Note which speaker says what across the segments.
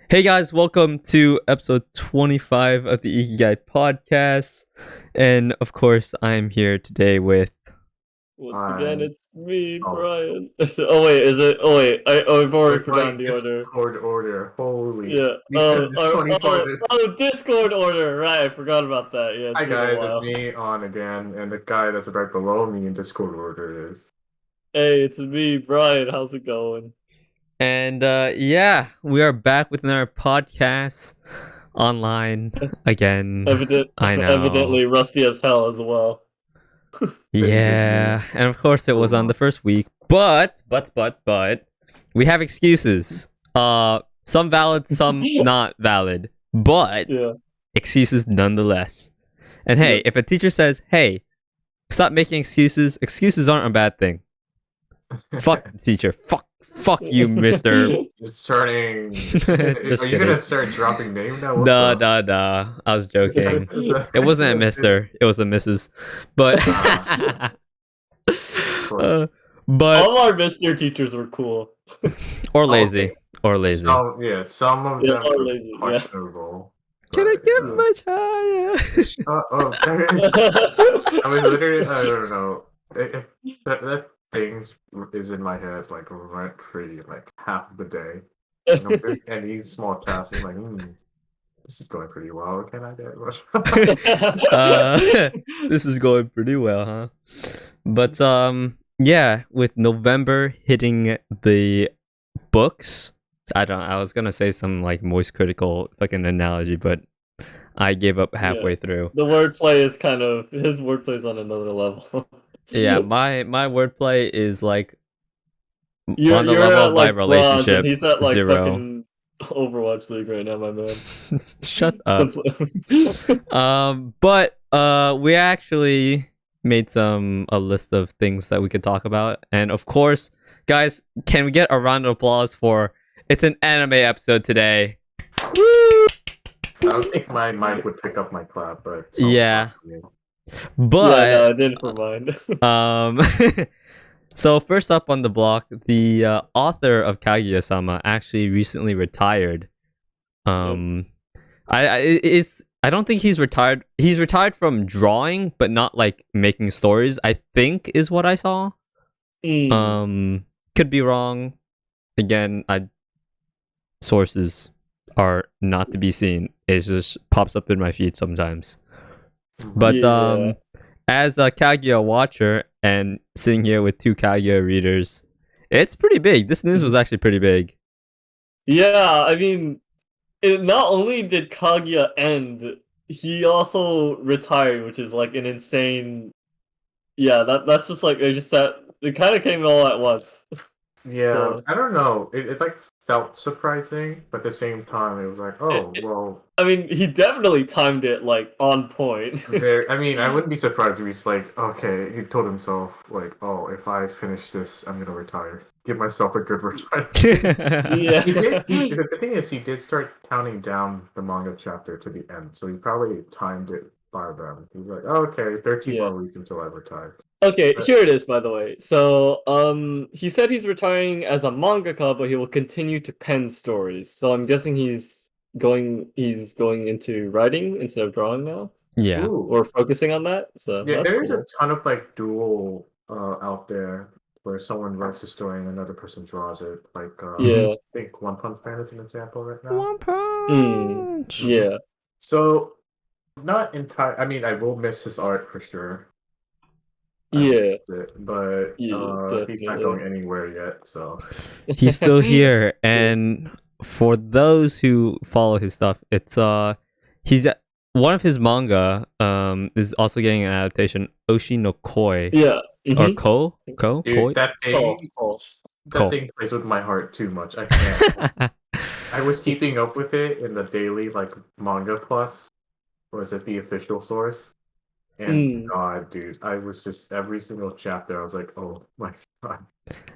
Speaker 1: Hey guys, welcome to episode 25 of the Ikigai Podcast. And of course, I'm here today with.
Speaker 2: Once again, it's me,
Speaker 3: Oh.
Speaker 2: Brian. Oh wait, is it? Oh wait, I've already forgotten the order.
Speaker 3: Discord order. Holy.
Speaker 2: Yeah.
Speaker 3: We said this 24
Speaker 2: Discord order. Right, I forgot about that. Yeah.
Speaker 3: Hi
Speaker 2: It's been a
Speaker 3: guys,
Speaker 2: while.
Speaker 3: it's me on again, and the guy that's right below me in Discord order is.
Speaker 2: Hey, it's me, Brian. How's it going?
Speaker 1: And yeah, we are back with another podcast online again. I know.
Speaker 2: Evidently rusty as hell as well.
Speaker 1: Yeah, and of course it was on the first week, but we have excuses. Some valid, some not valid, but
Speaker 2: Yeah.
Speaker 1: excuses nonetheless. And hey, if a teacher says, "Hey, stop making excuses," excuses aren't a bad thing. Fuck the teacher. Fuck you, mister.
Speaker 3: It's starting.
Speaker 1: Just
Speaker 3: Are you
Speaker 1: kidding.
Speaker 3: gonna start dropping name now?
Speaker 1: Nah. I was joking. It wasn't a mister. It was a missus. But but
Speaker 2: All our Mr. teachers were cool.
Speaker 1: or lazy. Or lazy.
Speaker 3: Some of
Speaker 2: Yeah,
Speaker 3: them
Speaker 2: or
Speaker 3: are
Speaker 2: lazy, yeah.
Speaker 3: questionable.
Speaker 1: Can I
Speaker 3: but,
Speaker 1: get much higher?
Speaker 3: Shut up. I mean, literally, I don't know. That thing is in my head like rent free, like half the day. Any small task, I'm like, this is going pretty well. Can I get much?
Speaker 1: This is going pretty well, huh? But yeah, with November hitting the books, I was gonna say some like moist critical fucking analogy, but I gave up halfway through.
Speaker 2: The wordplay is his wordplay is on another level.
Speaker 1: Yeah, my wordplay is like
Speaker 2: You're
Speaker 1: on the
Speaker 2: at,
Speaker 1: level of my
Speaker 2: like, bronze, and
Speaker 1: relationship.
Speaker 2: he's at like
Speaker 1: 0.
Speaker 2: fucking Overwatch League right now, my man.
Speaker 1: Shut up. But we actually made a list of things that we could talk about, and of course, guys, can we get a round of applause for it's an anime episode today? Woo!
Speaker 3: I don't think my mic would pick up my clap, but
Speaker 1: Yeah.
Speaker 2: Yeah,
Speaker 1: But
Speaker 2: no, I did for mine.
Speaker 1: So first up on the block, the author of Kaguya-sama actually recently retired. I don't think he's retired. He's retired from drawing, but not like making stories, I think is what I saw. Could be wrong. Again, sources are not to be seen. It just pops up in my feed sometimes. But
Speaker 2: Yeah.
Speaker 1: as a Kaguya watcher and sitting here with 2 Kaguya readers, it's pretty big. This news was actually pretty big.
Speaker 2: Yeah, I mean, not only did Kaguya end, he also retired, which is like an insane. Yeah, that's just like it kind of came all at once.
Speaker 3: Yeah,
Speaker 2: So-
Speaker 3: I don't know. It like felt surprising, but at the same time, it was like, oh well.
Speaker 2: I mean, he definitely timed it like on point.
Speaker 3: I mean, I wouldn't be surprised if he's like, okay, he told himself like, oh, if I finish this, I'm gonna retire. Give myself a good retirement.
Speaker 2: Yeah.
Speaker 3: The thing is, he did start counting down the manga chapter to the end, so he probably timed it by then. He was like, oh, okay, 13
Speaker 2: Yeah.
Speaker 3: more weeks until I retire.
Speaker 2: Okay, here it is, by the way. So, he said he's retiring as a mangaka, but he will continue to pen stories. So I'm guessing he's going into writing instead of drawing now,
Speaker 1: Yeah.
Speaker 3: Ooh.
Speaker 2: or focusing on that. So
Speaker 3: Yeah,
Speaker 2: that's
Speaker 3: there's
Speaker 2: cool.
Speaker 3: a ton of like dual out there where someone writes a story and another person draws it. Like
Speaker 2: Yeah.
Speaker 3: I think One Punch Man is an example right now.
Speaker 1: One punch.
Speaker 2: Yeah.
Speaker 3: So not entire. I mean, I will miss his art for sure.
Speaker 2: Yeah.
Speaker 3: But he's not
Speaker 2: definitely.
Speaker 3: going anywhere yet. So
Speaker 1: He's still here, and for those who follow his stuff, it's he's one of his manga is also getting an adaptation, Oshi no Koi.
Speaker 2: Yeah.
Speaker 1: Or
Speaker 2: Mhm.
Speaker 1: Koi?
Speaker 3: dude, that thing,
Speaker 2: Oh.
Speaker 3: that thing plays with my heart too much. I can't. I was keeping up with it in the daily like Manga Plus. Was it the official source? And God, dude, I was just every single chapter. I was like, oh my God.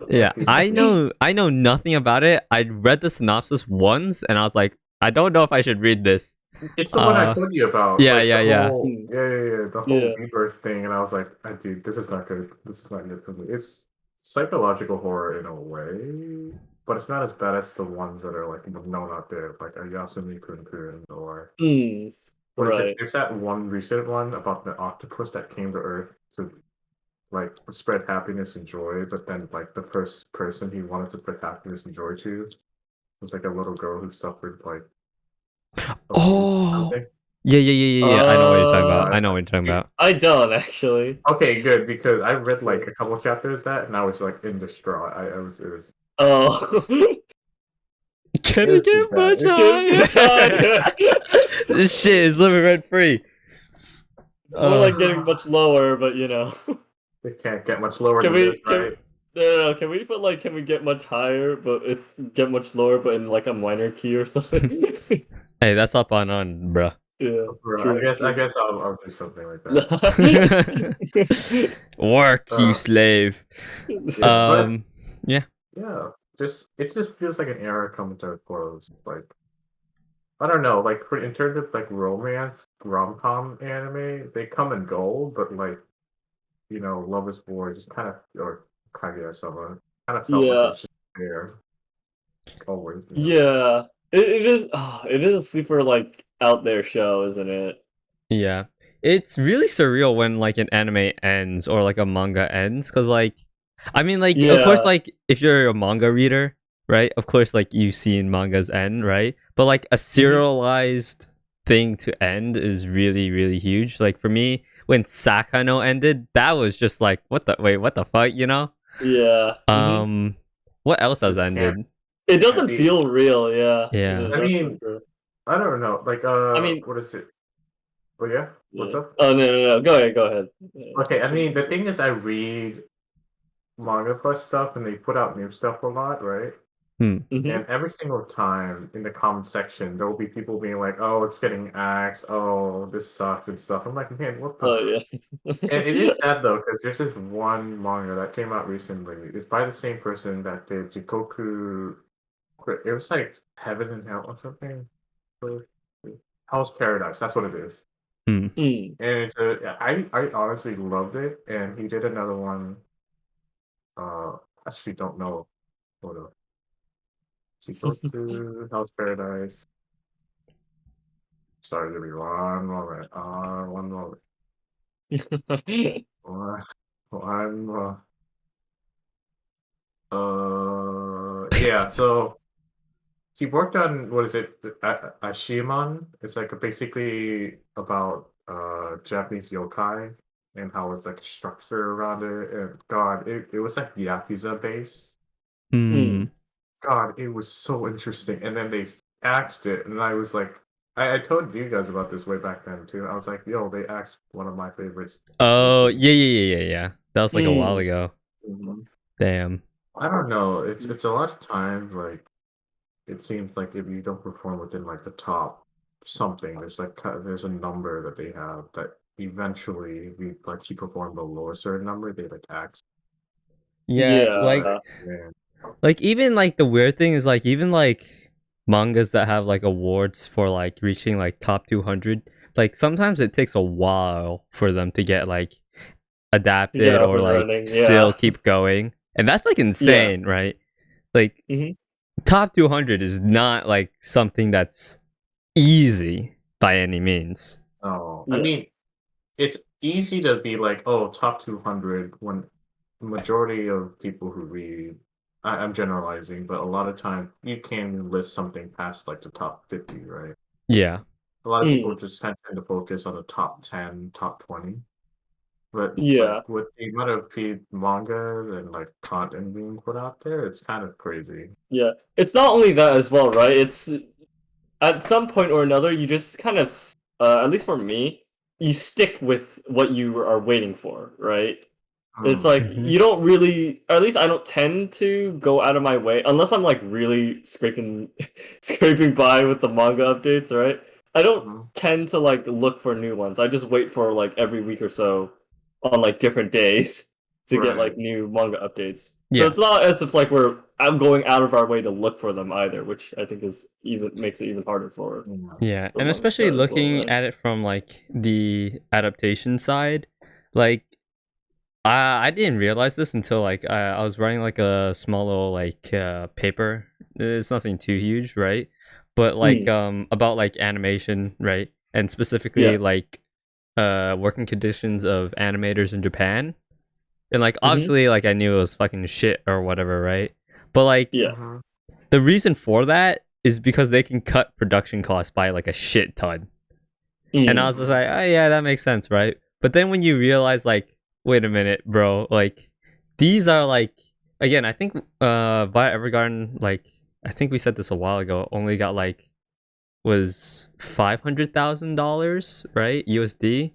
Speaker 1: Yeah, I know nothing about it. I read the synopsis once, and I was like, I don't know if I should read this.
Speaker 3: It's the one I told you about.
Speaker 1: Yeah,
Speaker 3: like,
Speaker 1: yeah,
Speaker 3: the
Speaker 1: yeah.
Speaker 3: whole- the whole
Speaker 2: Yeah.
Speaker 3: rebirth thing, and I was like, dude, this is not good. This is not good for me. It's psychological horror in a way, but it's not as bad as the ones that are like known out there, like a Yasumi Kun Kun or what is it?
Speaker 2: Right.
Speaker 3: There's that one recent one about the octopus that came to Earth to like spread happiness and joy, but then like the first person he wanted to spread happiness and joy to was like a little girl who suffered like abuse or
Speaker 1: Oh,
Speaker 3: something.
Speaker 1: yeah. I know what you're talking about.
Speaker 3: Uh,
Speaker 1: I know what you're talking about.
Speaker 2: I don't actually.
Speaker 3: Okay, good, because I read like a couple chapters of that and I was like in distraught. I was it was
Speaker 2: Oh.
Speaker 1: Can
Speaker 3: It
Speaker 1: it
Speaker 3: was too
Speaker 1: get much
Speaker 3: bad.
Speaker 1: higher? This shit is living rent free.
Speaker 2: It's more like getting much lower, but you know.
Speaker 3: it can't get much lower
Speaker 2: Can
Speaker 3: than
Speaker 2: we
Speaker 3: this, right?
Speaker 2: no, can we put like can we get much higher, but it's get much lower, but in like a minor key or something?
Speaker 1: Hey, that's up on, bruh.
Speaker 2: Yeah.
Speaker 3: Bro,
Speaker 2: true,
Speaker 3: I
Speaker 2: true.
Speaker 3: guess I'll do something like that.
Speaker 1: Work, you slave.
Speaker 3: But
Speaker 1: Yeah.
Speaker 3: yeah, it just feels like an era coming to a close. Like I don't know, like in terms of like romance rom-com anime, they come and go, but like Love is War just kind of or Kaguya-sama kind of felt like it
Speaker 2: Yeah.
Speaker 3: was just there always.
Speaker 2: Yeah. It is a super like out there show, isn't it?
Speaker 1: Yeah. It's really surreal when like an anime ends or like a manga ends cuz like I mean like of course
Speaker 2: Yeah.
Speaker 1: like if you're a manga reader, right? Of course like you've seen mangas end, right? But like a serialized thing to end is really really huge. Like for me when Sakano ended, that was just like what the fuck, you know?
Speaker 2: Yeah.
Speaker 1: What else has
Speaker 3: Just
Speaker 1: ended?
Speaker 2: It
Speaker 3: can't
Speaker 2: doesn't
Speaker 3: be.
Speaker 2: feel real, yeah.
Speaker 1: Yeah.
Speaker 3: I
Speaker 2: That's for
Speaker 3: mean,
Speaker 2: sure.
Speaker 3: I don't know. Like
Speaker 2: mean,
Speaker 3: what is it? Oh yeah, what's
Speaker 2: yeah.
Speaker 3: up?
Speaker 2: Oh no. Go ahead. Yeah.
Speaker 3: Okay, I mean the thing is, I read manga plus stuff, and they put out new stuff a lot, right?
Speaker 2: Mhm.
Speaker 3: And every single time in the comment section, there will be people being like, "Oh, it's getting axed. Oh, this sucks and stuff." I'm like, man, what the?
Speaker 2: Oh yeah.
Speaker 3: And it is sad though, because there's this one manga that came out recently. It's by the same person that did Jikoku. It was like Heaven and Hell or something. Hell's Paradise. That's what it is.
Speaker 1: Hmm.
Speaker 2: Mm.
Speaker 3: And I honestly loved it. And he did another one. Actually don't know. Hold on. Jikoku, Hell's Paradise. Sorry, give me one moment. One moment. One, one, yeah. So he worked on what is it? Ashimon. It's like basically about Japanese yokai and how it's like a structure around it. And God, it was like Yakuza based.
Speaker 1: Hmm.
Speaker 3: God, it was so interesting. And then they axed it, and I was like, I told you guys about this way back then too. I was like, yo, they axed one of my favorites.
Speaker 1: Oh, yeah. That was like a while
Speaker 2: Mm.
Speaker 1: ago.
Speaker 3: Mhm.
Speaker 1: Damn.
Speaker 3: I don't know. It's a lot of times like it seems like if you don't perform within like the top something, there's a number that they have that eventually if you perform below a certain number, they like axe.
Speaker 1: Yeah,
Speaker 3: It's just
Speaker 1: like
Speaker 2: Yeah.
Speaker 3: like man.
Speaker 1: even like the weird thing is like even like mangas that have like awards for like reaching like top 200, like sometimes it takes a while for them to get like
Speaker 2: To get
Speaker 1: adapted
Speaker 2: up
Speaker 1: or
Speaker 2: and
Speaker 1: like
Speaker 2: running.
Speaker 1: still
Speaker 2: Yeah.
Speaker 1: keep going. And that's like insane, right? Like
Speaker 2: Mhm.
Speaker 1: top 200 is not like something that's easy by any means.
Speaker 3: Oh, I
Speaker 2: Yeah.
Speaker 3: mean, it's easy to be like, oh, top 200 when the majority of people who read, I'm generalizing, but a lot of time you can list something past like the top 50, right?
Speaker 1: Yeah.
Speaker 3: A lot of people
Speaker 2: Mm.
Speaker 3: just kind of tend to focus on the top 10, top 20. But like
Speaker 2: Yeah.
Speaker 3: with the amount of manga and like content being put out there, it's kind of crazy.
Speaker 2: Yeah. It's not only that as well, right? It's at some point or another, you just kind of, at least for me, you stick with what you are waiting for, right? It's
Speaker 3: Hmm.
Speaker 2: like
Speaker 1: Mhm.
Speaker 2: you don't really, or at least I don't tend to go out of my way unless I'm like really scraping, scraping by with the manga updates, right? I don't
Speaker 3: Hmm.
Speaker 2: tend to like look for new ones. I just wait for like every week or so on like different days to get
Speaker 3: Right.
Speaker 2: like new manga updates. So
Speaker 1: Yeah.
Speaker 2: it's not as if like I'm going out of our way to look for them either, which I think is even makes it even harder for
Speaker 3: Yeah.
Speaker 1: Yeah,
Speaker 2: the
Speaker 1: and
Speaker 2: manga
Speaker 1: especially
Speaker 2: as well,
Speaker 1: looking
Speaker 2: right?
Speaker 1: at it from like the adaptation side, like I didn't realize this until like I was writing like a small little like paper. It's nothing too huge, right? But like about like animation, right? And specifically
Speaker 2: Yeah.
Speaker 1: like working conditions of animators in Japan. And like
Speaker 2: Mhm.
Speaker 1: obviously like I knew it was fucking shit or whatever, right? But like
Speaker 2: Yeah.
Speaker 3: Mhm.
Speaker 1: the reason for that is because they can cut production costs by like a shit ton. And I was just like, oh yeah, that makes sense, right? But then when you realize like, wait a minute, bro, like these are like again, I think Via Evergarden, like I think we said this a while ago, only got like was $500,000, right? USD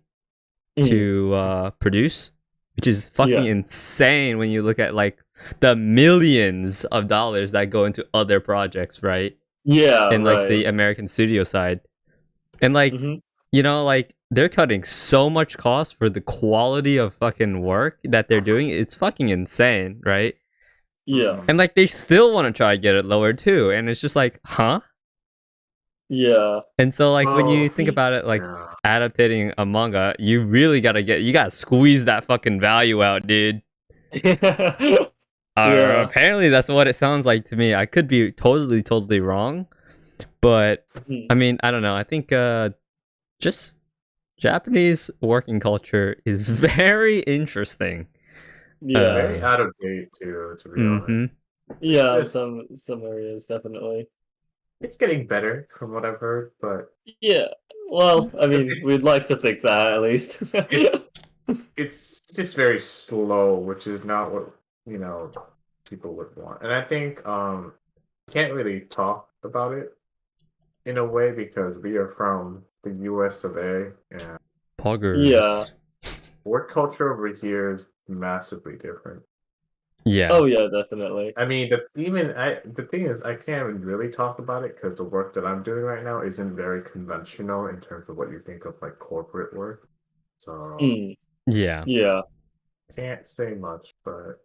Speaker 1: to produce, which is fucking
Speaker 2: Yeah.
Speaker 1: insane when you look at like the millions of dollars that go into other projects, right?
Speaker 2: Yeah.
Speaker 1: In like the
Speaker 2: Right.
Speaker 1: American studio side. And like,
Speaker 2: Mhm.
Speaker 1: you know, like they're cutting so much cost for the quality of fucking work that they're doing. It's fucking insane, right?
Speaker 2: Yeah.
Speaker 1: And like they still want to try to get it lower too. And it's just like, huh?
Speaker 2: Yeah.
Speaker 1: And so like when you
Speaker 3: Well,
Speaker 1: think about it, like
Speaker 3: yeah.
Speaker 1: adaptating a manga, you really you gotta squeeze that fucking value out, dude.
Speaker 2: Yeah.
Speaker 1: Apparently that's what it sounds like to me. I could be totally wrong, but
Speaker 2: Mhm.
Speaker 1: I mean, I don't know. I think just Japanese working culture is very interesting.
Speaker 2: Yeah.
Speaker 3: Very out of date too, to be honest.
Speaker 1: Mm-hmm.
Speaker 2: Yeah.
Speaker 3: Just
Speaker 2: Some areas definitely.
Speaker 3: it's getting better from what I've heard, but
Speaker 2: Yeah. Well, I mean, we'd like to
Speaker 3: it's
Speaker 2: think that at least.
Speaker 3: it's it's just very slow, which is not what you know people would want. And I think can't really talk about it in a way because we are from the US of A and
Speaker 2: Yeah.
Speaker 1: Poggers.
Speaker 3: work culture over here is massively different.
Speaker 1: Yeah.
Speaker 2: Oh yeah, definitely.
Speaker 3: I mean, the thing is, I can't even really talk about it because the work that I'm doing right now isn't very conventional in terms of what you think of like corporate work. So
Speaker 2: Mm.
Speaker 1: Yeah.
Speaker 2: Yeah.
Speaker 3: can't say much, but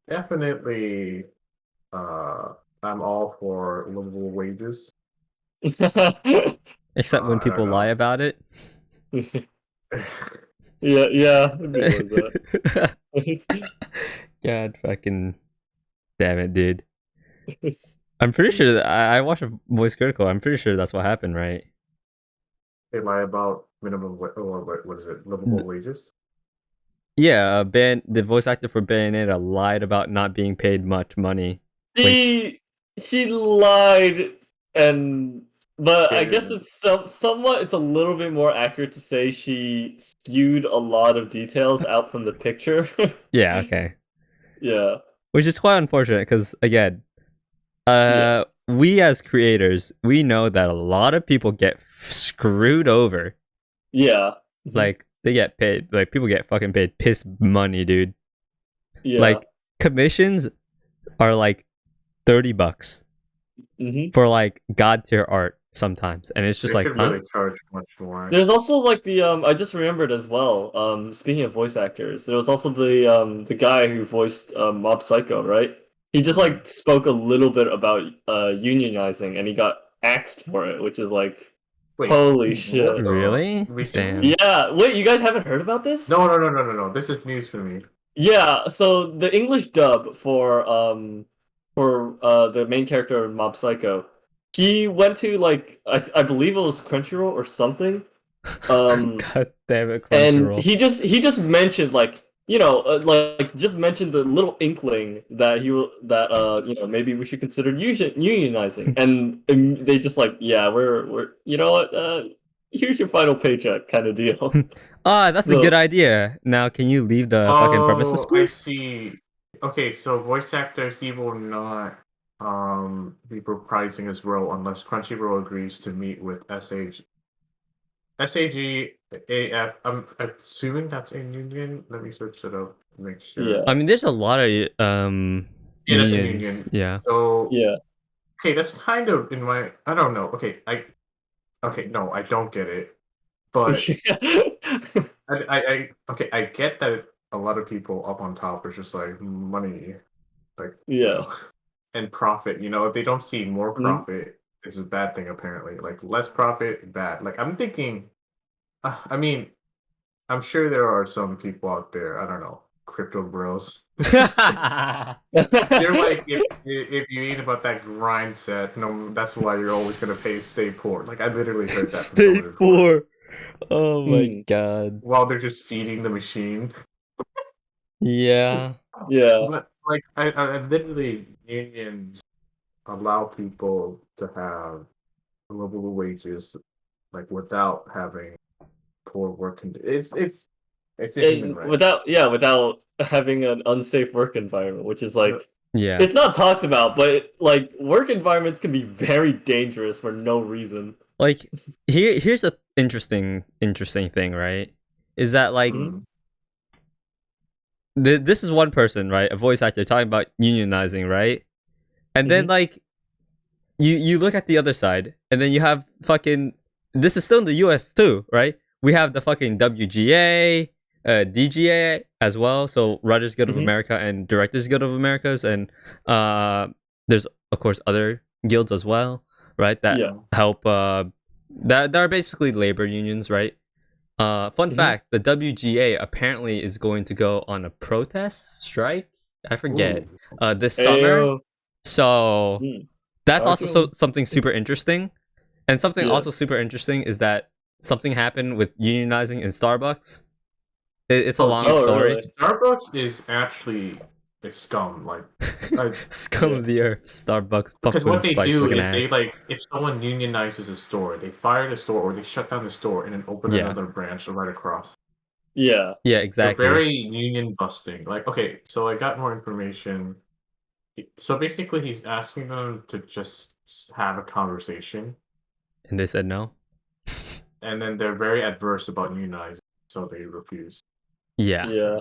Speaker 3: definitely, uh, I'm all for livable wages.
Speaker 1: Except when
Speaker 3: I don't
Speaker 1: people lie
Speaker 3: know.
Speaker 1: about it.
Speaker 2: Yeah, yeah, it'd be like that.
Speaker 1: God fucking damn it, dude. I'm pretty sure that I watched a Voice Critical. I'm pretty sure that's what happened, right?
Speaker 3: They lie about or what is it, livable wages?
Speaker 1: Yeah, the voice actor for Bayonetta lied about not being paid much money. When
Speaker 2: She lied, and but I guess
Speaker 3: And
Speaker 2: it's somewhat it's a little bit more accurate to say she skewed a lot of details out from the picture.
Speaker 1: yeah, okay.
Speaker 2: Yeah,
Speaker 1: Which is quite unfortunate because again,
Speaker 2: yeah,
Speaker 1: we as creators, we know that a lot of people get screwed over.
Speaker 2: yeah, mhm,
Speaker 1: Like they get paid, like people get fucking paid piss money, dude.
Speaker 2: yeah,
Speaker 1: Like commissions are like $30
Speaker 2: hmm.
Speaker 1: for like god tier art sometimes, and it's just
Speaker 3: they
Speaker 1: like,
Speaker 3: should
Speaker 1: huh?
Speaker 3: really charge much more.
Speaker 2: There's also like the I just remembered as well. Speaking of voice actors, there was also the guy who voiced Mob Psycho, right? He just like spoke a little bit about unionizing, and he got axed for it, which is like,
Speaker 3: Wait,
Speaker 2: holy
Speaker 3: what
Speaker 2: shit.
Speaker 3: the
Speaker 1: Really?
Speaker 3: recently?
Speaker 1: Damn.
Speaker 2: Yeah, wait, you guys haven't heard about this?
Speaker 3: No. This is news for me.
Speaker 2: Yeah, so the English dub for the main character of Mob Psycho, he went to like I believe it was Crunchyroll or something. Um,
Speaker 1: God damn it,
Speaker 2: and
Speaker 1: Crunchyroll.
Speaker 2: he just mentioned like like just mentioned the little inkling that that maybe we should consider unionizing, and they just like, yeah, we're you know what, here's your final paycheck kind of deal.
Speaker 1: Ah, that's a good
Speaker 2: So
Speaker 1: idea. Now, can you leave the fucking premises,
Speaker 3: Oh, I
Speaker 1: please?
Speaker 3: see. Okay, so voice actor, he will not be reprising his role unless Crunchyroll agrees to meet with SAGAF. I'm assuming that's a union. Let me search it up to make sure.
Speaker 1: I
Speaker 2: yeah,
Speaker 1: mean, there's a lot of
Speaker 3: Yeah, that's a
Speaker 1: unions.
Speaker 3: union.
Speaker 1: Yeah.
Speaker 3: So
Speaker 2: yeah.
Speaker 3: okay, that's kind of in my. I don't know. Okay, no, I don't get it. But okay, I get that a lot of people up on top are just like money, like
Speaker 2: Yeah.
Speaker 3: and profit. If they don't see more
Speaker 2: Mhm.
Speaker 3: profit, is a bad thing apparently. Like less profit, bad. Like I'm thinking, I mean, I'm sure there are some people out there. I don't know, crypto bros.
Speaker 1: You're
Speaker 3: You're like, if you ain't about that grind set, no, that's why you're always gonna stay poor. Like I literally heard that from
Speaker 1: stay
Speaker 3: someone before.
Speaker 1: poor. Oh my
Speaker 2: Mm.
Speaker 1: god.
Speaker 3: While they're just feeding the machine.
Speaker 1: Yeah.
Speaker 2: Yeah.
Speaker 3: But like I literally unions allow people to have livable wages, like without having poor work conditions. It's a human
Speaker 2: And
Speaker 3: right.
Speaker 2: without having an unsafe work environment, which is like
Speaker 1: Yeah.
Speaker 2: it's not talked about, but like work environments can be very dangerous for no reason.
Speaker 1: Like here's a interesting thing, right? Is that like
Speaker 2: Mhm.
Speaker 1: this is one person, right? A voice actor talking about unionizing, right? And then like you look at the other side, and then you have fucking. This is still in the U.S. too, right? We have the fucking WGA, DGA as well. So Writers Guild of
Speaker 2: Mhm.
Speaker 1: America and Directors Guild of Americas, and there's of course other guilds as well, right? That
Speaker 2: Yeah.
Speaker 1: help. That are basically labor unions, right? Fun
Speaker 2: Mhm.
Speaker 1: fact: the WGA apparently is going to go on a protest strike. I forget. This summer.
Speaker 2: Ayo.
Speaker 1: So
Speaker 2: Mm.
Speaker 1: that's also
Speaker 3: Okay.
Speaker 1: something super interesting. And something
Speaker 2: Yeah.
Speaker 1: also super interesting is that something happened with unionizing in Starbucks. It's a
Speaker 3: Oh,
Speaker 1: long
Speaker 3: dude,
Speaker 2: Oh,
Speaker 1: story.
Speaker 2: really?
Speaker 3: Starbucks is actually a scum. Like,
Speaker 1: Scum
Speaker 2: Yeah.
Speaker 1: of the earth. Starbucks
Speaker 3: because
Speaker 1: pumpkin
Speaker 3: what they
Speaker 1: spice
Speaker 3: do
Speaker 1: looking
Speaker 3: is they
Speaker 1: ass.
Speaker 3: like if someone unionizes a store, they fire the store or they shut down the store and then open
Speaker 1: Yeah.
Speaker 3: another branch right across.
Speaker 2: Yeah.
Speaker 1: Yeah,
Speaker 3: They're
Speaker 1: exactly.
Speaker 3: very union busting. Like, okay, so I got more information. So basically, he's asking them to just have a conversation,
Speaker 1: And they said no.
Speaker 3: and then they're very adverse about unionizing, so they refuse.
Speaker 1: Yeah.
Speaker 2: Yeah.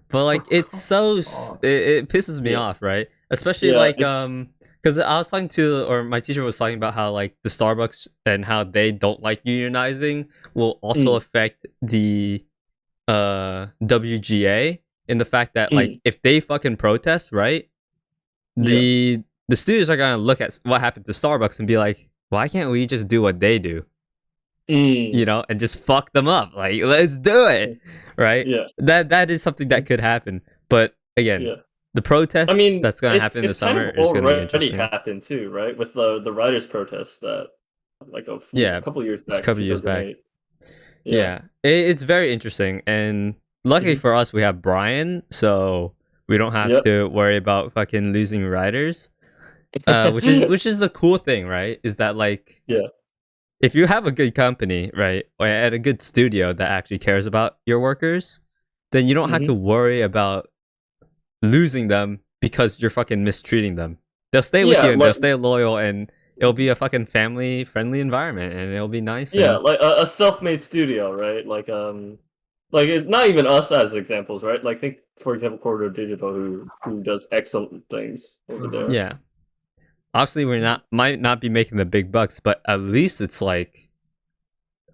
Speaker 1: But like it's so
Speaker 3: Oh.
Speaker 1: it pisses me
Speaker 2: Yeah.
Speaker 1: off, right? Especially
Speaker 2: Yeah,
Speaker 1: like
Speaker 2: it's-
Speaker 1: because I was talking to, or my teacher was talking about how like the Starbucks and how they don't like unionizing will also affect the WGA in the fact that like if they fucking protest, right? The studios are gonna look at what happened to Starbucks and be like, why can't we just do what they do? You know, and just fuck them up. Like, let's do it, right?
Speaker 2: Yeah.
Speaker 1: That is something that could happen. But again,
Speaker 2: Yeah.
Speaker 1: the protest
Speaker 2: I mean,
Speaker 1: that's gonna happen in the
Speaker 2: it's kind
Speaker 1: summer
Speaker 2: of
Speaker 1: is gonna be
Speaker 2: already
Speaker 1: interesting.
Speaker 2: happened too, right? With the writers' protest that like a couple years
Speaker 1: a
Speaker 2: back,
Speaker 1: couple years back.
Speaker 2: 2008.
Speaker 1: Yeah, it's very interesting, and luckily for us, we have Brian, so we don't have to worry about fucking losing writers. Which is the cool thing, right? Is that like if you have a good company, right, or at a good studio that actually cares about your workers, then you don't have to worry about losing them because you're fucking mistreating them. They'll stay with you and they'll stay loyal, and it'll be a fucking family friendly environment, and it'll be nice.
Speaker 2: Yeah,
Speaker 1: and...
Speaker 2: like a self-made studio, right? Like it's not even us as examples, right? Like think for example Corridor Digital who does excellent things over there.
Speaker 1: Yeah. Obviously, might not be making the big bucks, but at least it's like,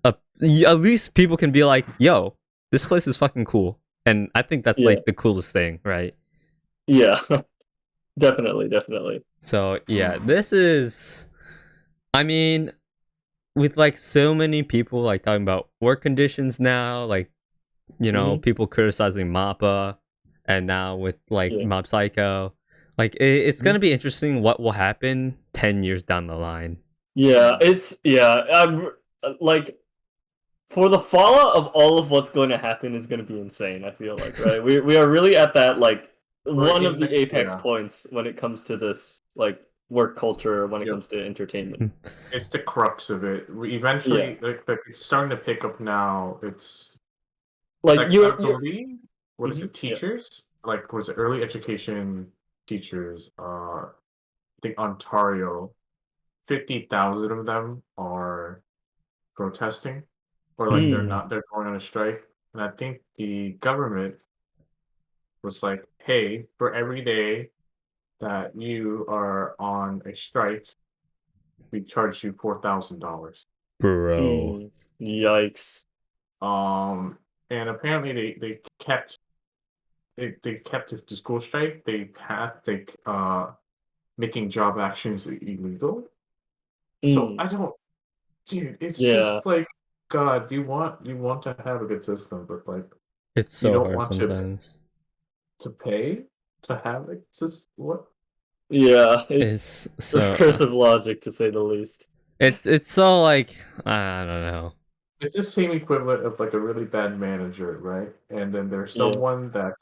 Speaker 1: at least people can be like, "Yo, this place is fucking cool," and I think that's like the coolest thing, right?
Speaker 2: Yeah, definitely.
Speaker 1: So yeah, this is, I mean, with like so many people like talking about work conditions now, like people criticizing MAPPA, and now with like Mob Psycho. Like it's gonna be interesting what will happen 10 years down the line.
Speaker 2: Yeah, I'm like for the fallout of all of what's going to happen is going to be insane. I feel like right. We are really at that like one of the apex points when it comes to this like work culture when it comes to entertainment.
Speaker 3: It's the crux of it. We eventually like it's starting to pick up now. It's
Speaker 2: like
Speaker 3: I believe what is it?
Speaker 2: Yeah.
Speaker 3: Teachers like was it early education teachers? I think Ontario, 50,000 of them are protesting, or like they're going on a strike. And I think the government was like, "Hey, for every day that you are on a strike, we charge you $4,000."
Speaker 1: Bro.
Speaker 2: Yikes.
Speaker 3: And apparently they kept the school strike. They had making job actions illegal. So I don't, dude. It's just like God. You want to have a good system, but like
Speaker 1: it's so hard sometimes.
Speaker 3: to pay to have it. Just what?
Speaker 2: Yeah, it's
Speaker 1: It's so
Speaker 2: recursive logic to say the least.
Speaker 1: it's so like I don't know.
Speaker 3: It's the same equivalent of like a really bad manager, right? And then there's
Speaker 2: Yeah.
Speaker 3: someone that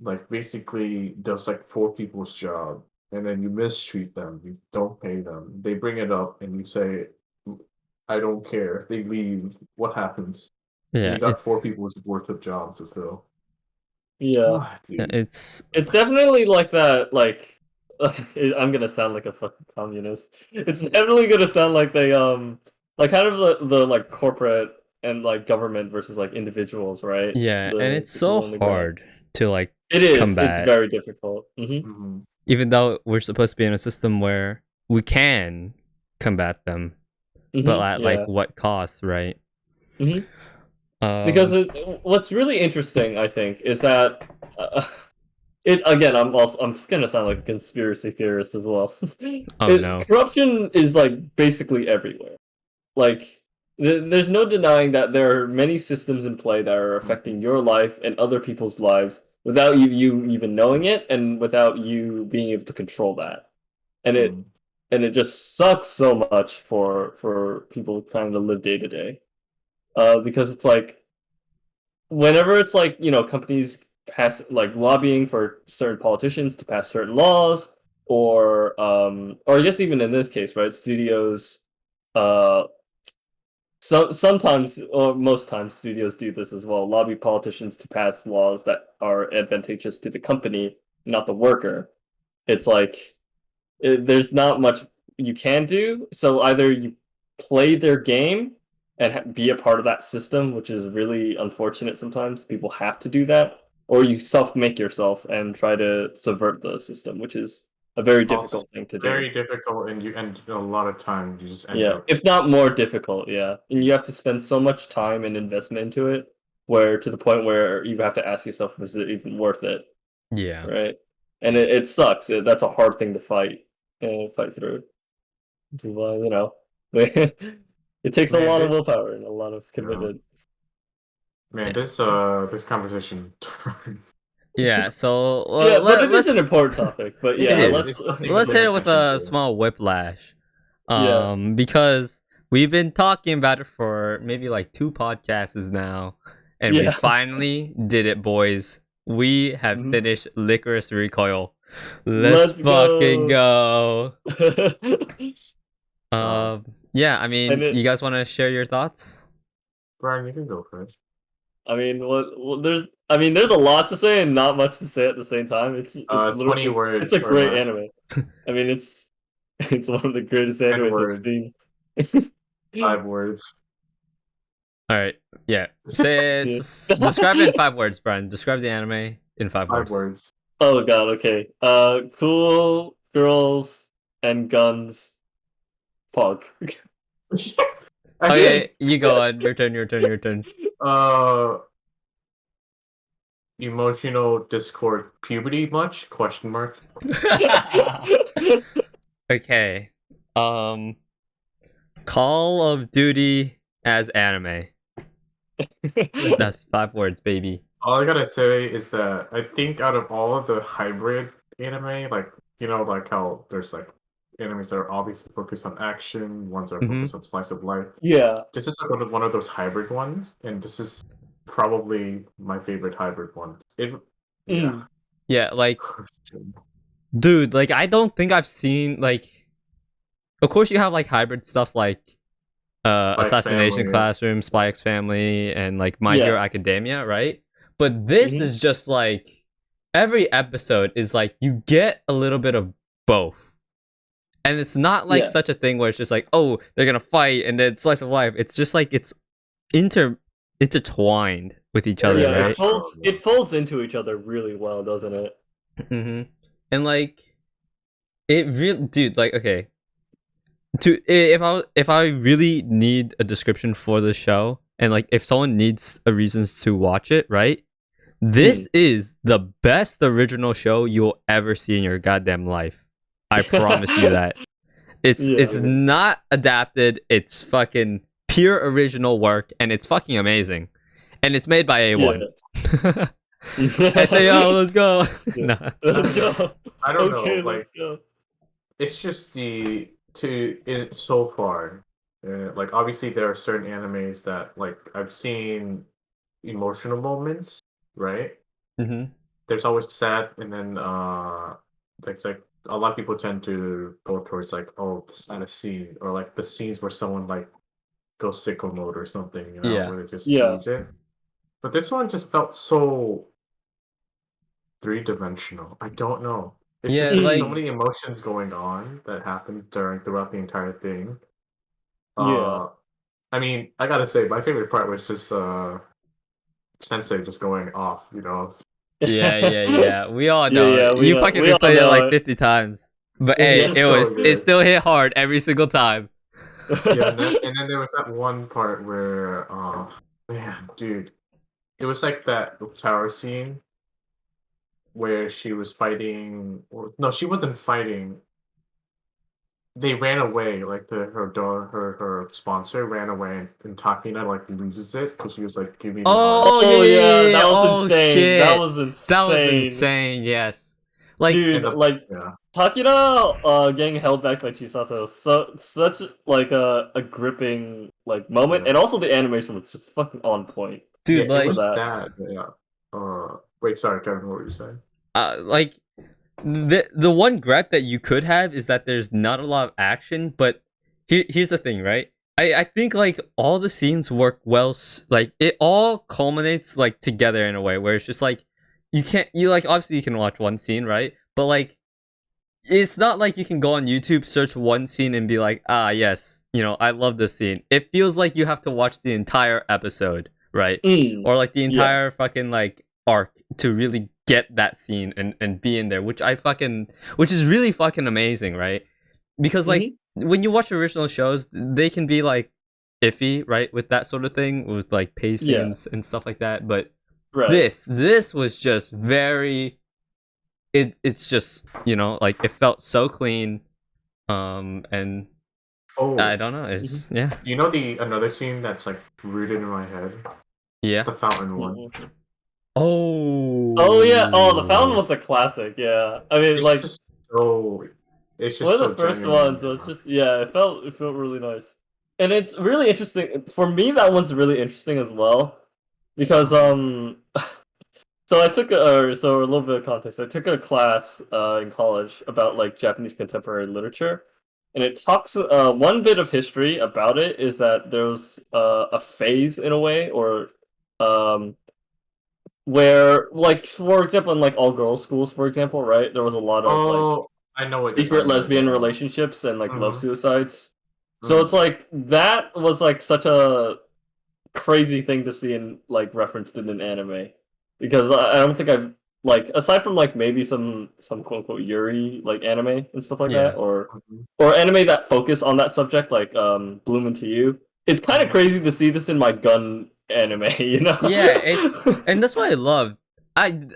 Speaker 3: like basically does like four people's job, and then you mistreat them, you don't pay them. They bring it up, and you say, "I don't care." They leave. What happens?
Speaker 1: Yeah,
Speaker 3: You got four people's worth of jobs to fill.
Speaker 2: Yeah.
Speaker 3: God, dude.
Speaker 1: it's
Speaker 2: It's definitely like that, like I'm gonna sound like a fucking communist. It's definitely gonna sound like they like kind of the like corporate and like government versus like individuals, right?
Speaker 1: yeah, and
Speaker 2: The
Speaker 1: it's so
Speaker 2: people on the ground.
Speaker 1: hard to like
Speaker 2: It is. It's
Speaker 1: combat.
Speaker 2: very difficult.
Speaker 3: Mhm.
Speaker 1: Even though we're supposed to be in a system where we can combat them, but at like
Speaker 2: Yeah.
Speaker 1: what cost, right?
Speaker 2: Mhm. Because what's really interesting, I think, is that it again. I'm just gonna sound like a conspiracy theorist as well.
Speaker 1: Oh, no.
Speaker 2: Corruption is like basically everywhere. Like there's no denying that there are many systems in play that are affecting your life and other people's lives without you even knowing it and without you being able to control that. And
Speaker 3: Mhm.
Speaker 2: it just sucks so much for people trying to live day to day. Because it's like whenever it's like, companies pass like lobbying for certain politicians to pass certain laws, or I guess even in this case, right, studios uh sometimes, or most times, studios do this as well. Lobby politicians to pass laws that are advantageous to the company, not the worker. It's like there's not much you can do. So either you play their game and be a part of that system, which is really unfortunate. Sometimes people have to do that, or you self-make yourself and try to subvert the system, which is a very
Speaker 3: Also,
Speaker 2: difficult thing to do.
Speaker 3: very difficult, and a lot of times you just end
Speaker 2: Yeah,
Speaker 3: up.
Speaker 2: if not more difficult, yeah. And you have to spend so much time and investment into it, where to the point where you have to ask yourself, is it even worth it,
Speaker 1: Yeah.
Speaker 2: right? And it sucks. That's a hard thing to fight through. Well, it takes a
Speaker 3: Man,
Speaker 2: lot of
Speaker 3: this
Speaker 2: willpower and a lot of commitment.
Speaker 3: man, this conversation turned.
Speaker 1: Yeah, so
Speaker 2: Yeah, but it is
Speaker 1: let's
Speaker 2: an important topic. But
Speaker 1: it
Speaker 2: yeah,
Speaker 1: is.
Speaker 2: let's
Speaker 1: Let's hit it with a
Speaker 3: attention to.
Speaker 1: small whiplash.
Speaker 2: Yeah.
Speaker 1: Because we've been talking about it for maybe like 2 podcasts now, and we
Speaker 2: Yeah.
Speaker 1: finally did it, boys. We have
Speaker 2: Mhm.
Speaker 1: finished Lycoris Recoil. Let's
Speaker 2: Let's
Speaker 1: fucking go.
Speaker 3: Wow.
Speaker 1: Yeah, I mean,
Speaker 2: And
Speaker 1: you guys want to share your thoughts?
Speaker 3: Brian, you can go first.
Speaker 2: I mean, there's a lot to say and not much to say at the same time. It's
Speaker 3: 20 words
Speaker 2: it's a
Speaker 3: or
Speaker 2: great
Speaker 3: less.
Speaker 2: anime. I mean, it's one of the greatest
Speaker 3: 10
Speaker 2: animes I've
Speaker 3: words.
Speaker 2: seen.
Speaker 3: 5 words.
Speaker 1: All right. Yeah. Say
Speaker 2: Yeah.
Speaker 1: describe it in 5 words, Brian. Describe the anime in 5
Speaker 3: 5
Speaker 1: words.
Speaker 3: words.
Speaker 2: Oh god, okay. Cool girls and guns. Pog.
Speaker 1: Okay, you go on. Your turn.
Speaker 3: Emotional discord puberty much? Question mark.
Speaker 1: Okay. Call of Duty as anime. That's 5 words, baby.
Speaker 3: All I gotta say is that I think out of all of the hybrid anime, like like how there's like animes that are obviously focused on action, ones that are focused on slice of life.
Speaker 2: Yeah.
Speaker 3: This is like one of those hybrid ones, and this is probably my favorite hybrid one. Yeah.
Speaker 1: Yeah, like dude, like I don't think I've seen like of course you have like hybrid stuff like Assassination
Speaker 3: Family.
Speaker 1: Classroom, Spy X Family, and like My
Speaker 2: Yeah.
Speaker 1: Hero Academia, right? But this is just like every episode is like you get a little bit of both. And it's not like such a thing where it's just like, oh, they're gonna fight and then slice of life. It's just like it's intertwined with each other,
Speaker 2: Yeah,
Speaker 1: right?
Speaker 2: it folds into each other really well, doesn't it?
Speaker 1: And like it really, dude, like okay. If I really need a description for the show, and like if someone needs a reason to watch it, right? This is the best original show you'll ever see in your goddamn life. I promise you that. It's not adapted. It's fucking pure original work, and it's fucking amazing. And it's made by A1. I say, yo, let's go.
Speaker 2: Yeah.
Speaker 1: Nah.
Speaker 2: Let's go.
Speaker 3: I don't
Speaker 2: Okay,
Speaker 3: know.
Speaker 2: let's
Speaker 3: Like,
Speaker 2: go.
Speaker 3: it's just so far. Like, obviously, there are certain animes that like I've seen emotional moments, right?
Speaker 1: Mm-hmm.
Speaker 3: There's always sad, and then it's like a lot of people tend to go towards like, oh, the saddest scene, or like the scenes where someone like goes sicko mode or something,
Speaker 1: Yeah.
Speaker 3: where they just
Speaker 2: Yeah.
Speaker 3: lose it. But this one just felt so three-dimensional. I don't know. It's
Speaker 1: Yeah,
Speaker 3: just there's so
Speaker 1: like
Speaker 3: many emotions going on that happen throughout the entire thing.
Speaker 2: Yeah.
Speaker 3: I mean, I gotta say, my favorite part was just Sensei just going off,
Speaker 1: yeah. We all
Speaker 2: Yeah,
Speaker 1: know.
Speaker 2: yeah,
Speaker 1: You fucking
Speaker 2: we all
Speaker 1: replayed it
Speaker 2: know
Speaker 1: like
Speaker 2: it.
Speaker 1: 50 times. But
Speaker 3: It
Speaker 1: hey,
Speaker 3: was
Speaker 1: it
Speaker 3: so
Speaker 1: was it
Speaker 3: good.
Speaker 1: still hit hard every single time.
Speaker 3: Yeah, and then there was that one part where, man, dude, it was like that tower scene where she was fighting, or no, she wasn't fighting. They ran away, like her daughter, her sponsor ran away, and Takina like loses it because she was like giving the heart.
Speaker 1: Oh
Speaker 2: Oh yeah,
Speaker 1: yeah.
Speaker 2: that was
Speaker 1: Oh
Speaker 2: insane. That
Speaker 1: shit.
Speaker 2: was
Speaker 1: That was
Speaker 2: insane.
Speaker 1: insane. Yes. Like
Speaker 2: Dude,
Speaker 3: And
Speaker 2: like
Speaker 3: yeah,
Speaker 2: Takira getting held back by Chisato, such like a gripping like moment,
Speaker 3: yeah,
Speaker 2: and also the animation was just fucking on point
Speaker 3: yeah,
Speaker 1: dude,
Speaker 3: it
Speaker 2: for
Speaker 1: like
Speaker 3: was
Speaker 2: that.
Speaker 3: that. Yeah. Wait, sorry, Kevin, what were you saying?
Speaker 1: like the one gripe that you could have is that there's not a lot of action, but here's the thing, right? I think like all the scenes work well, like it all culminates like together in a way where it's just like you like obviously you can watch one scene, right? But like it's not like you can go on YouTube, search one scene and be like, ah yes, I love this scene. It feels like you have to watch the entire episode, right?
Speaker 2: Mm,
Speaker 1: Or like the
Speaker 2: yeah.
Speaker 1: entire fucking like arc to really get that scene and be in there, which is really fucking amazing, right? Because like
Speaker 2: Hmm.
Speaker 1: when you watch original shows, they can be like iffy, right, with that sort of thing, with like pacing
Speaker 2: Yeah.
Speaker 1: and stuff like that. But
Speaker 2: Right.
Speaker 1: this was just very it's just like it felt so clean, and I
Speaker 3: Oh,
Speaker 1: don't know,
Speaker 2: Hmm.
Speaker 1: it's yeah.
Speaker 3: you know the another scene that's like rooted in my head,
Speaker 1: Yeah.
Speaker 3: the fountain one.
Speaker 1: Oh
Speaker 2: Oh yeah. Oh, the fountain one's a classic. Yeah. I mean,
Speaker 3: It's
Speaker 2: like
Speaker 3: just so, it's
Speaker 2: one
Speaker 3: just
Speaker 2: of the
Speaker 3: so
Speaker 2: first
Speaker 3: genuine.
Speaker 2: ones was just yeah. It felt really nice, and it's really interesting for me. That one's really interesting as well because So I took so a little bit of context. I took a class in college about like Japanese contemporary literature, and it talks one bit of history about it is that there was a phase in a way, or um, where like for example in like all girls schools, for example, right? There was a lot of like
Speaker 3: Oh, I know what you're
Speaker 2: secret
Speaker 3: talking about.
Speaker 2: lesbian
Speaker 3: Yeah.
Speaker 2: relationships and like love
Speaker 3: Mm-hmm.
Speaker 2: suicides. So it's like that was like such a crazy thing to see in like referenced in an anime because I don't think I've like aside from like maybe some quote unquote Yuri like anime and stuff like that
Speaker 1: yeah
Speaker 3: Mhm.
Speaker 2: or anime that focus on that subject like Bloom into You. It's kind of
Speaker 3: Mhm.
Speaker 2: crazy to see this in my gun anime, you know?
Speaker 1: yeah it's and that's what I love.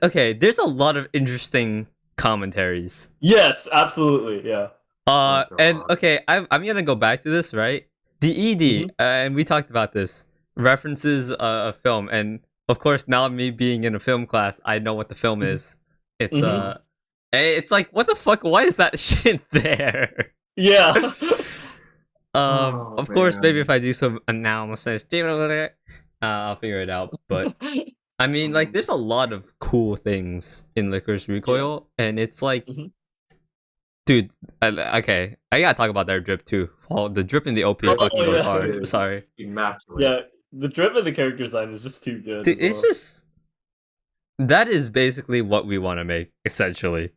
Speaker 1: Okay, there's a lot of interesting commentaries.
Speaker 2: Yes, absolutely, yeah.
Speaker 3: Oh
Speaker 1: And
Speaker 3: god.
Speaker 1: okay, I'm gonna go back to this, right? The ED,
Speaker 2: Hmm.
Speaker 1: and we talked about this, references a film, and of course, now me being in a film class, I know what the film is. It's
Speaker 2: Hmm.
Speaker 1: it's like what the fuck? Why is that shit there?
Speaker 2: Yeah.
Speaker 3: Oh
Speaker 1: Of course, maybe if
Speaker 3: man.
Speaker 1: I do some analysis, I'll figure it out. But I mean, like,
Speaker 3: Mhm.
Speaker 1: there's a lot of cool things in Licorice
Speaker 2: Yeah.
Speaker 1: Recoil, and it's like,
Speaker 2: Hmm.
Speaker 1: dude, okay, I gotta talk about their drip too. Oh, the drip in the OP
Speaker 3: It
Speaker 1: fucking
Speaker 2: Oh
Speaker 1: goes
Speaker 2: yeah.
Speaker 1: hard.
Speaker 3: is
Speaker 1: Sorry,
Speaker 3: immaculate.
Speaker 2: Yeah. The drip of the character design is just too good
Speaker 1: dude,
Speaker 2: as
Speaker 1: it's
Speaker 2: well.
Speaker 1: just that is basically what we want to make essentially.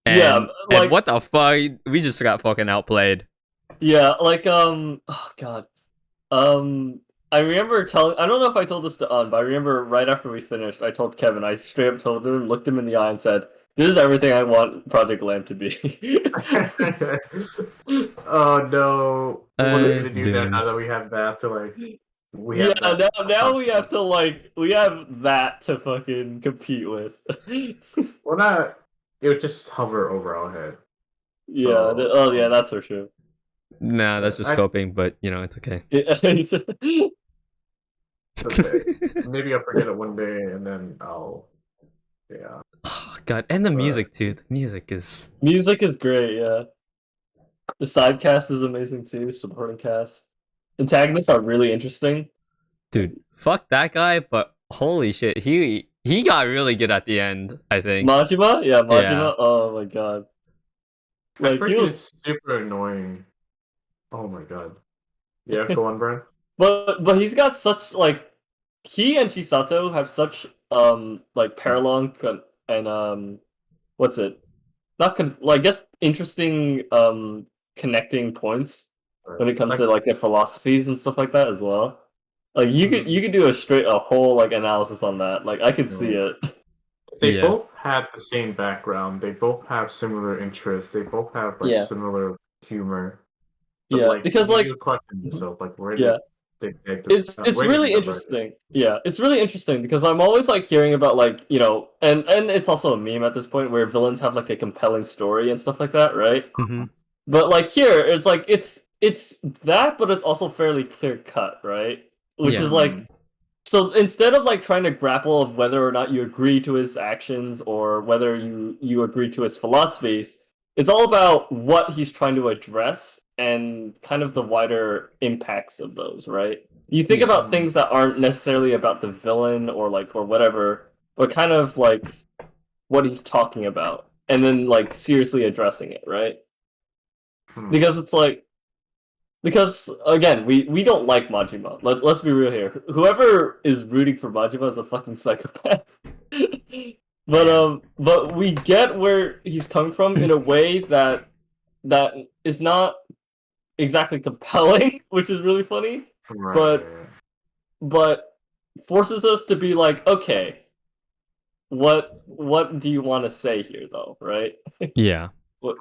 Speaker 2: Yeah,
Speaker 1: And
Speaker 2: like
Speaker 1: what the fuck? We just got fucking outplayed.
Speaker 2: yeah, like oh god. Um I remember telling I don't know if I told this to but I remember right after we finished, I told Kevin, I straight up told him, looked him in the eye and said, "This is everything I want Project Lamb to be."
Speaker 3: Oh no. What are we
Speaker 1: It's
Speaker 3: gonna do now
Speaker 1: doomed.
Speaker 3: that we have that to like we
Speaker 2: Yeah,
Speaker 3: have that
Speaker 2: now we have to like we have that to fucking compete with.
Speaker 3: well not it would just hover over our head.
Speaker 2: Yeah,
Speaker 3: So
Speaker 2: oh yeah, that's for sure.
Speaker 1: Nah, that's just
Speaker 3: I
Speaker 1: coping, but it's okay.
Speaker 2: Yeah,
Speaker 3: okay. Maybe I'll forget it one day and then I'll Yeah.
Speaker 1: Oh, God, and the music too. The music is
Speaker 2: Music is great, yeah. The side cast is amazing too, supporting cast. Antagonists are really interesting.
Speaker 1: dude. Fuck that guy, but holy shit, he got really good at the end. I think.
Speaker 2: Majima? Yeah,
Speaker 1: Yeah.
Speaker 2: Majima. Oh my god.
Speaker 3: At
Speaker 2: Like he
Speaker 3: first, he
Speaker 2: was
Speaker 3: was super annoying. Oh my god. Yeah, go on, Brian.
Speaker 2: but he's got such like he and Chisato have such like parallel and what's it? Not well, I guess interesting connecting points when it comes
Speaker 3: Like,
Speaker 2: to like their philosophies and stuff like that as well. Like you could do a whole like analysis on that. Like I could see it.
Speaker 3: they
Speaker 1: Yeah.
Speaker 3: both had the same background. They both have similar interests. They both have like
Speaker 2: Yeah.
Speaker 3: similar humor. But
Speaker 2: Yeah,
Speaker 3: like,
Speaker 2: because like
Speaker 3: you question yourself, like, where
Speaker 2: yeah,
Speaker 3: did they get
Speaker 2: it's
Speaker 3: where did
Speaker 2: really
Speaker 3: they get it?
Speaker 2: interesting. Yeah, it's really interesting because I'm always like hearing about like and it's also a meme at this point where villains have like a compelling story and stuff like that, right?
Speaker 1: Mm-hmm.
Speaker 2: But like here, it's like it's that, but it's also fairly clear cut, right? Which
Speaker 1: Yeah.
Speaker 2: is like so instead of like trying to grapple of whether or not you agree to his actions or whether you agree to his philosophies, it's all about what he's trying to address and kind of the wider impacts of those, right? You think about things that aren't necessarily about the villain or like or whatever, but kind of like what he's talking about and then like seriously addressing it, right? Because it's like because again, we don't like Majima. Let's be real here. Whoever is rooting for Majima is a fucking psychopath. But we get where he's coming from in a way that is not exactly compelling, which is really funny.
Speaker 3: Right.
Speaker 2: But forces us to be like, okay, what do you want to say here though, right?
Speaker 1: Yeah.
Speaker 2: What,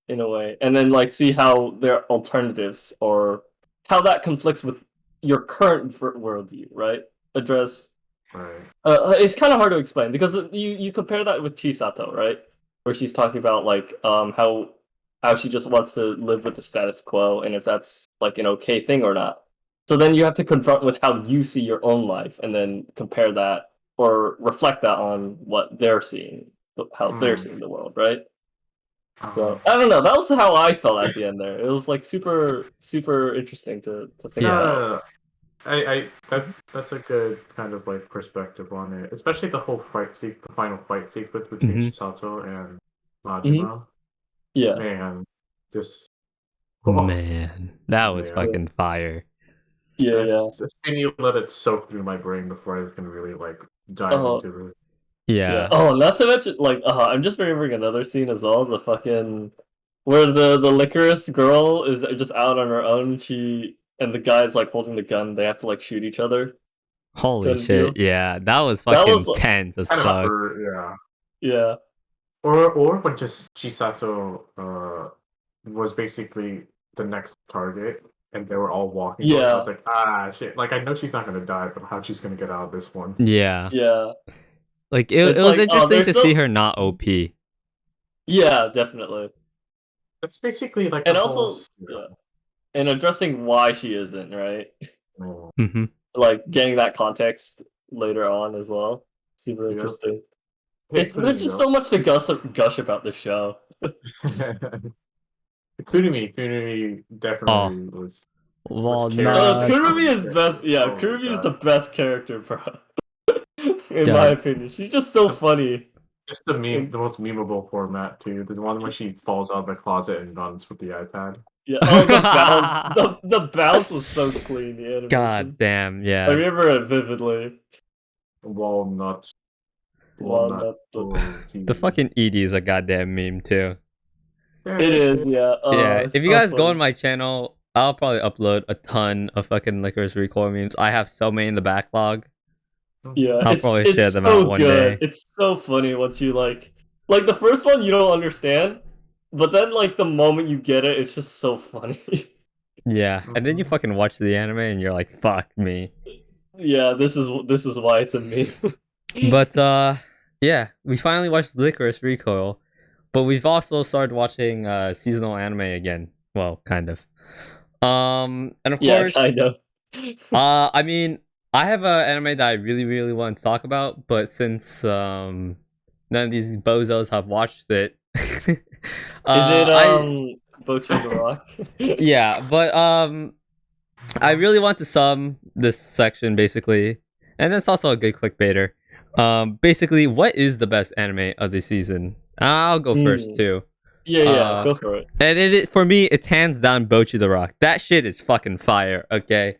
Speaker 2: in a way, and then like see how their alternatives or how that conflicts with your current worldview, right? Address.
Speaker 3: Right.
Speaker 2: It's kind of hard to explain because you compare that with Chisato, right? Where she's talking about like how she just wants to live with the status quo and if that's like an okay thing or not. So then you have to confront with how you see your own life and then compare that or reflect that on what they're seeing, how they're seeing the world, right? So I don't know. That was how I felt at the end there. It was like super interesting to think about.
Speaker 3: That's a good kind of like perspective on it, especially the whole the final fight sequence between Chisato and Majima.
Speaker 2: Yeah.
Speaker 3: Man, just
Speaker 1: Man, that was
Speaker 3: man.
Speaker 1: fucking fire.
Speaker 2: Yeah.
Speaker 3: That's you let it soak through my brain before I can really like dive into it.
Speaker 1: Yeah.
Speaker 2: Oh, not to mention, like, I'm just remembering another scene as well. The fucking where the Lycoris girl is just out on her own. She and the guy's like holding the gun. They have to like shoot each other.
Speaker 1: Holy
Speaker 2: Kind of
Speaker 1: shit.
Speaker 2: deal.
Speaker 1: Yeah, that was
Speaker 2: That
Speaker 1: fucking
Speaker 2: was
Speaker 1: tense as
Speaker 3: Kind of
Speaker 1: fuck.
Speaker 3: yeah.
Speaker 2: yeah.
Speaker 3: Or when just Chisato was basically the next target and they were all walking.
Speaker 2: Yeah.
Speaker 3: I was like, shit. Like I know she's not gonna die, but how she's gonna get out of this one?
Speaker 1: Yeah.
Speaker 2: Yeah.
Speaker 1: Like
Speaker 2: It's
Speaker 1: it was
Speaker 2: like,
Speaker 1: interesting to
Speaker 2: there's
Speaker 1: see
Speaker 2: no-
Speaker 1: her not OP.
Speaker 2: Yeah, definitely.
Speaker 3: It's basically like
Speaker 2: And
Speaker 3: the
Speaker 2: also,
Speaker 3: whole,
Speaker 2: yeah, and addressing why she isn't, right?
Speaker 1: Mm-hmm.
Speaker 2: Like getting that context later on as well. Super
Speaker 3: Yep.
Speaker 2: interesting.
Speaker 3: Hey,
Speaker 2: There's just so much to gush about the show.
Speaker 3: Kunimi definitely was
Speaker 1: Walnut.
Speaker 2: Kurumi is best. Yeah,
Speaker 3: Oh my
Speaker 2: Kurumi is
Speaker 3: God.
Speaker 2: the best character, bro. In
Speaker 1: Done.
Speaker 2: my opinion, she's just so funny.
Speaker 3: Just the most memeable format too. There's one where she falls out of the closet and runs with the iPad.
Speaker 2: Yeah. Oh, the bounce. The bounce was so clean. The animation.
Speaker 1: God damn,
Speaker 2: I
Speaker 1: yeah.
Speaker 2: remember it vividly.
Speaker 3: Walnut.
Speaker 1: The fucking Edie is a goddamn meme too.
Speaker 2: It is, yeah.
Speaker 1: Yeah,
Speaker 2: It's
Speaker 1: if you
Speaker 2: so
Speaker 1: guys go
Speaker 2: funny.
Speaker 1: on my channel, I'll probably upload a ton of fucking Lycoris Recoil memes. I have so many in the backlog.
Speaker 2: Yeah,
Speaker 1: I'll
Speaker 2: it's
Speaker 1: probably share them
Speaker 2: so
Speaker 1: out one
Speaker 2: good.
Speaker 1: day.
Speaker 2: It's so funny once you like the first one you don't understand, but then like the moment you get it, it's just so funny.
Speaker 1: Yeah, and then you fucking watch the anime and you're like, fuck me.
Speaker 2: Yeah, this is why it's a meme.
Speaker 1: But yeah, we finally watched Lycoris Recoil, but we've also started watching seasonal anime again. Well, kind of. And of
Speaker 2: Yeah,
Speaker 1: course,
Speaker 2: kind of.
Speaker 1: I mean, I have an anime that I really, really want to talk about, but since none of these bozos have watched it,
Speaker 2: Is it
Speaker 1: I
Speaker 2: Bochi the Rock?
Speaker 1: yeah, but I really want to sum this section basically, and it's also a good clickbaiter. Basically, what is the best anime of the season? I'll go first too.
Speaker 2: Yeah, go for it.
Speaker 1: And for me, it's hands down Bochi the Rock. That shit is fucking fire. Okay,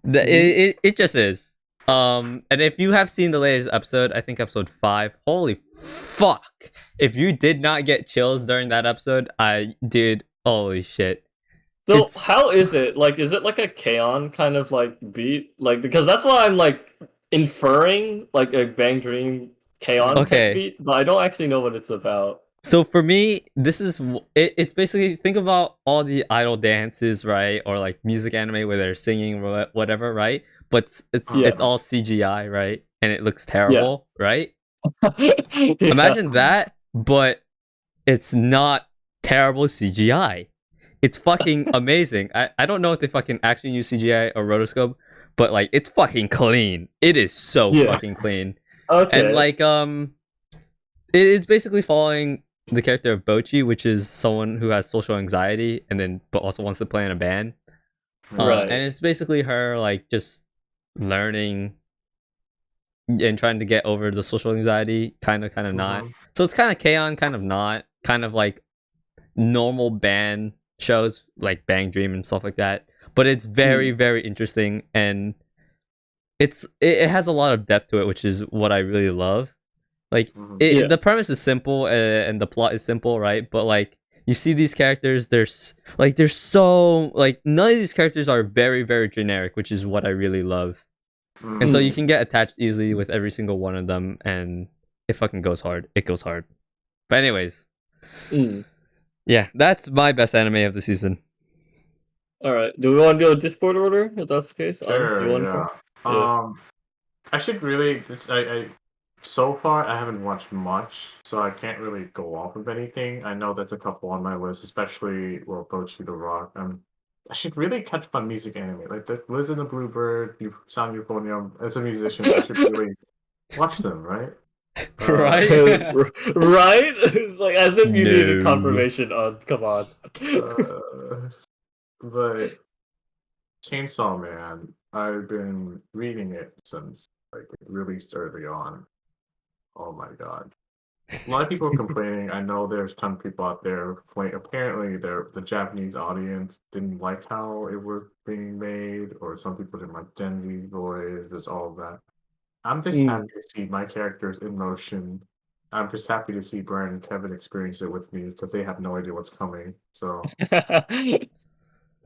Speaker 1: it just is. And if you have seen the latest episode, I think episode 5. Holy fuck! If you did not get chills during that episode, I did. Holy shit!
Speaker 2: So how is it? Like, is it like a K-On kind of like beat? Like, because that's what I'm like inferring, like a Bang Dream K-On
Speaker 1: Okay.
Speaker 2: type beat, but I don't actually know what it's about.
Speaker 1: So for me, this is it's basically, think about all the idol dances, right, or like music anime where they're singing or whatever, right? But it's all CGI, right, and it looks terrible, right? Imagine that, but it's not terrible CGI. It's fucking amazing. I don't know if they fucking actually use CGI or rotoscope, but like it's fucking clean. It is so fucking clean.
Speaker 2: Okay.
Speaker 1: And like it's basically following the character of Bochi, which is someone who has social anxiety and then but also wants to play in a band.
Speaker 2: Right.
Speaker 1: And it's basically her like just learning and trying to get over the social anxiety, kind of not. So it's kind of K-On, kind of not, kind of like normal band shows like Bang Dream and stuff like that. But it's very, very interesting, and it has a lot of depth to it, which is what I really love. Like the premise is simple and the plot is simple, right? But like you see these characters, there's so like none of these characters are very, very generic, which is what I really love. And so you can get attached easily with every single one of them, and it fucking goes hard. It goes hard. But anyways, yeah, that's my best anime of the season.
Speaker 2: All right. Do we want to do a Discord order if that's the case?
Speaker 3: Sure. Yeah. I should really. I so far I haven't watched much, so I can't really go off of anything. I know there's a couple on my list, especially Bochi the Rock. I should really catch up on music anime, like the Liz and the Bluebird, Sound Euphonium. As a musician, I should really watch them, right?
Speaker 1: Right?
Speaker 2: Right? It's like as if you needed confirmation on. Come on.
Speaker 3: But Chainsaw Man, I've been reading it since like it released early on. Oh my god. A lot of people are complaining. I know there's a ton of people out there apparently the Japanese audience didn't like how it was being made, or some people didn't like Genji's voice, there's all of that. I'm just happy to see my characters in motion. I'm just happy to see Brian and Kevin experience it with me because they have no idea what's coming. So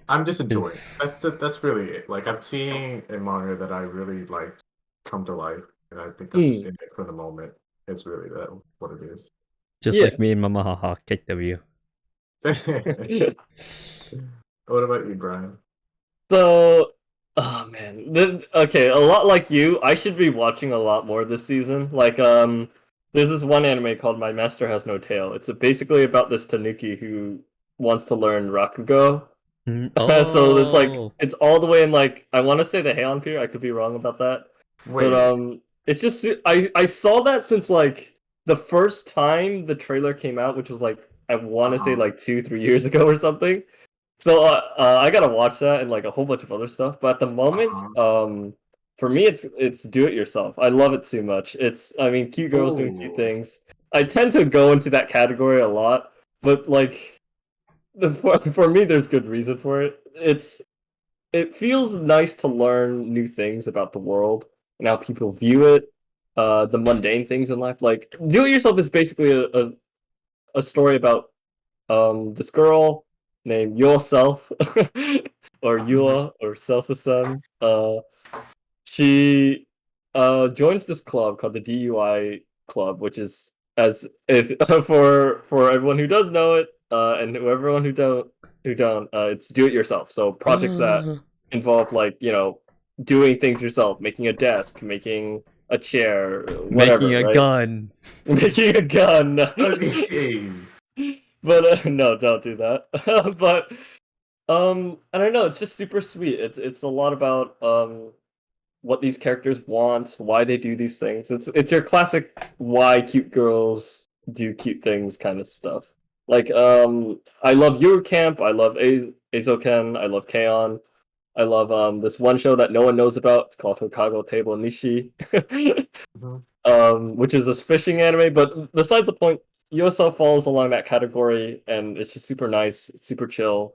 Speaker 3: I'm just enjoying it. That's really it. Like I'm seeing a manga that I really like come to life, and I think I'm just in it for the moment. It's really what it is.
Speaker 1: Just like me and Mama Haha KW.
Speaker 3: What about you, Brian?
Speaker 2: So, oh man, okay, a lot like you, I should be watching a lot more this season. Like, there's this one anime called My Master Has No Tail. It's basically about this Tanuki who wants to learn Rakugo. So it's like it's all the way in like I want to say the Heian Pier. I could be wrong about that.
Speaker 3: Wait.
Speaker 2: But it's just I saw that since like the first time the trailer came out, which was like I want to say like 2-3 years ago or something. So I gotta watch that and like a whole bunch of other stuff. But at the moment, for me it's do it yourself. I love it too much. I mean cute girls doing cute things. I tend to go into that category a lot, but like for me there's good reason for it. It feels nice to learn new things about the world and how people view it, the mundane things in life. Like do it yourself is basically a story about this girl named Yourself or Yua or Self-Sun. She joins this club called the DUI Club, which is as if for everyone who does know it, and everyone who don't, it's do it yourself. So projects that involve like doing things yourself, making a desk, making a chair, whatever,
Speaker 1: making a gun,
Speaker 2: making a gun.
Speaker 3: Okay.
Speaker 2: But no, don't do that. But I don't know. It's just super sweet. It's a lot about what these characters want, why they do these things. It's your classic why cute girls do cute things kind of stuff. Like I love Eurocamp, I love Azoken, I love K-On! I love this one show that no one knows about. It's called Hokago Table Nishi, which is this fishing anime. But besides the point, Yoso falls along that category, and it's just super nice, it's super chill,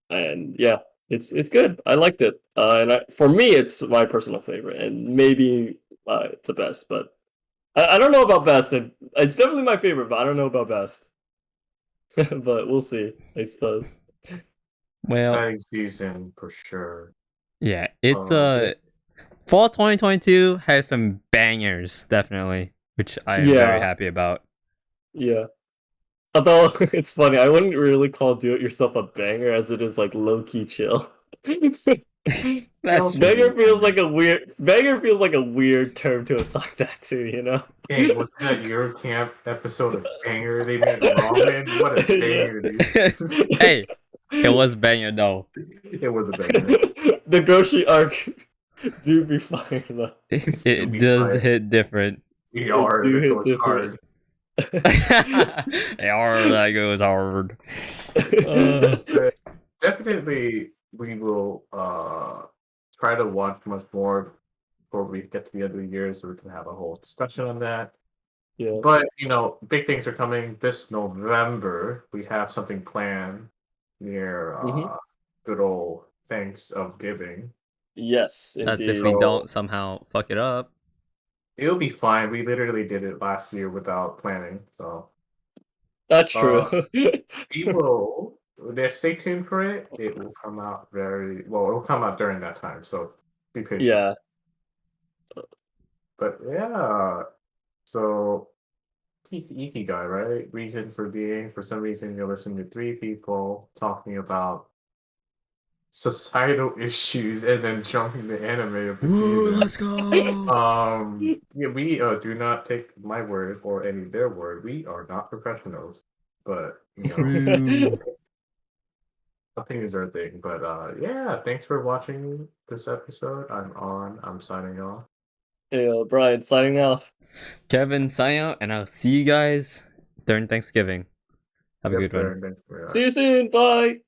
Speaker 2: and yeah, it's good. I liked it, for me, it's my personal favorite, and maybe the best. But I don't know about best. It's definitely my favorite, but I don't know about best. But we'll see, I suppose.
Speaker 1: Well,
Speaker 3: Exciting season for sure.
Speaker 1: yeah, it's
Speaker 3: Yeah.
Speaker 1: fall 2022 has some bangers definitely, which I am very
Speaker 2: Yeah.
Speaker 1: happy about.
Speaker 2: Yeah. Although it's funny, I wouldn't really call "Do It Yourself" a banger, as it is like low key chill.
Speaker 1: That's true.
Speaker 2: Banger feels like a weird term to assign that to, you know?
Speaker 3: Hey, was that your camp episode of Banger? They meant ramen? What a banger, dude.
Speaker 1: Hey, it was banger though.
Speaker 3: It was a banger.
Speaker 2: The Goshi arc do be fire though.
Speaker 1: It
Speaker 3: be
Speaker 1: does
Speaker 3: fire.
Speaker 1: hit different.
Speaker 3: Yard,
Speaker 2: do
Speaker 3: it
Speaker 2: hit
Speaker 3: goes
Speaker 2: different.
Speaker 1: Hard, that goes hard.
Speaker 3: But definitely, we will try to watch much more before we get to the end of the year, so we can have a whole discussion on that.
Speaker 2: Yeah.
Speaker 3: But big things are coming this November. We have something planned near good old Thanksgiving.
Speaker 2: Yes,
Speaker 1: That's
Speaker 2: indeed.
Speaker 1: if we don't somehow fuck it up.
Speaker 3: It'll be fine. We literally did it last year without planning, so
Speaker 2: That's true.
Speaker 3: we will. Stay tuned for it. It will come out it will come out during that time. So be patient.
Speaker 2: Yeah.
Speaker 3: But yeah, so Ikigai, right? Reason for being. For some reason, you're listening to three people talking about societal issues and then jumping the anime of the season.
Speaker 1: Let's go.
Speaker 3: Yeah, we do not take my word or any of their word. We are not professionals, but opinions are a thing. But yeah, thanks for watching this episode. I'm signing off.
Speaker 2: Hey, Brian, signing off.
Speaker 1: Kevin, sign out, and I'll see you guys during Thanksgiving. Have a good one.
Speaker 3: Thanks for
Speaker 2: See you soon. Bye.